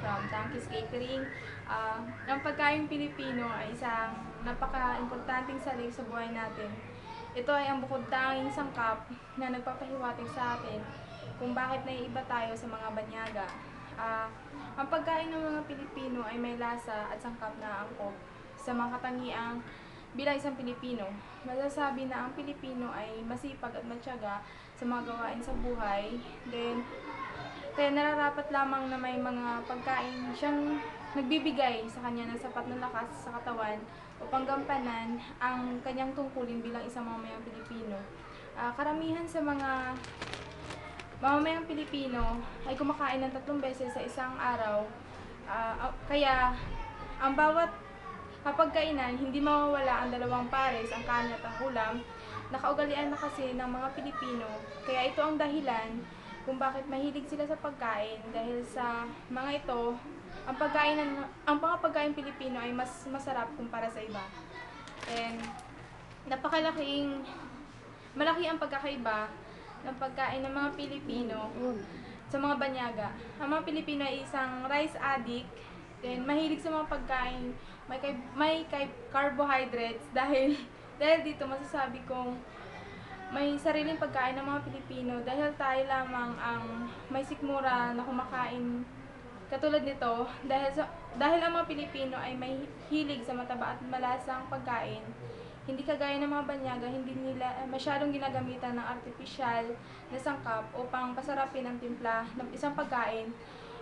from Tangkis Catering. Ang pagkain Pilipino ay isang napaka-importanting salik sa buhay natin. Ito ay ang bukod tanging sangkap na nagpapahiwatig sa atin kung bakit naiiba tayo sa mga banyaga. Ang pagkain ng mga Pilipino ay may lasa at sangkap na angkop sa mga katangiang bilang isang Pilipino. Masasabi na ang Pilipino ay masipag at matyaga sa mga gawain sa buhay. Kaya nararapat lamang na may mga pagkain siyang nagbibigay sa kanya ng sapat na lakas sa katawan upang gampanan ang kanyang tungkulin bilang isang mamamayang Pilipino. Karamihan sa mga mamamayang Pilipino ay kumakain ng 3 beses sa isang araw. Kaya ang bawat kapag kainan, hindi mawawala ang 2 pares, ang kanin at ang ulam. Nakaugalian na kasi ng mga Pilipino, kaya ito ang dahilan kung bakit mahilig sila sa pagkain. Dahil sa mga ito, ang mga pagkain Pilipino ay mas masarap kumpara sa iba. And malaki ang pagkakaiba ng pagkain ng mga Pilipino sa mga banyaga. Ang mga Pilipino ay isang rice addict, then mahilig sa mga pagkain, may carbohydrates dahil dito masasabi kong may sariling pagkain ng mga Pilipino dahil tayo lamang ang may sikmura na kumakain katulad nito dahil ang mga Pilipino ay may hilig sa mataba at malasang pagkain. Hindi kagaya ng mga banyaga, hindi nila masyadong ginagamitan ng artificial na sangkap upang pasarapin ang timpla ng isang pagkain.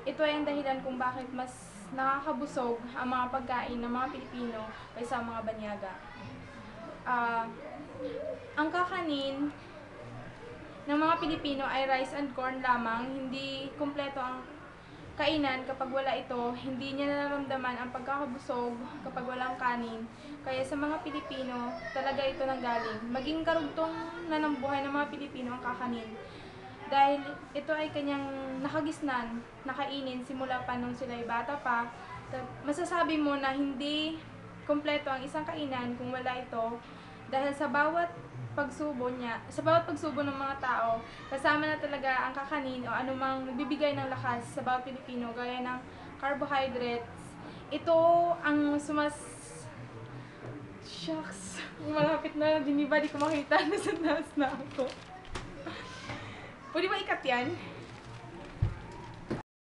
Ito ay ang dahilan kung bakit mas nakakabusog ang mga pagkain ng mga Pilipino kaysa mga banyaga. Ang kakanin ng mga Pilipino ay rice and corn lamang. Hindi kumpleto ang kainan kapag wala ito. Hindi niya nararamdaman ang pagkakabusog kapag walang kanin. Kaya sa mga Pilipino, talaga ito nanggaling. Maging karugtong na ng buhay ng mga Pilipino ang kakanin. Dahil ito ay kanyang nakagisnan, nakainin simula pa nung sila'y bata pa. Masasabi mo na hindi kumpleto ang isang kainan kung wala ito. Dahil sa bawat pagsubo ng mga tao, kasama na talaga ang kakanin o anumang nagbibigay ng lakas sa bawat Pilipino gaya ng carbohydrates. Ito ang Shucks! Malapit na, di ko makita, nasa taas na ako. Pwede ba ikat yan?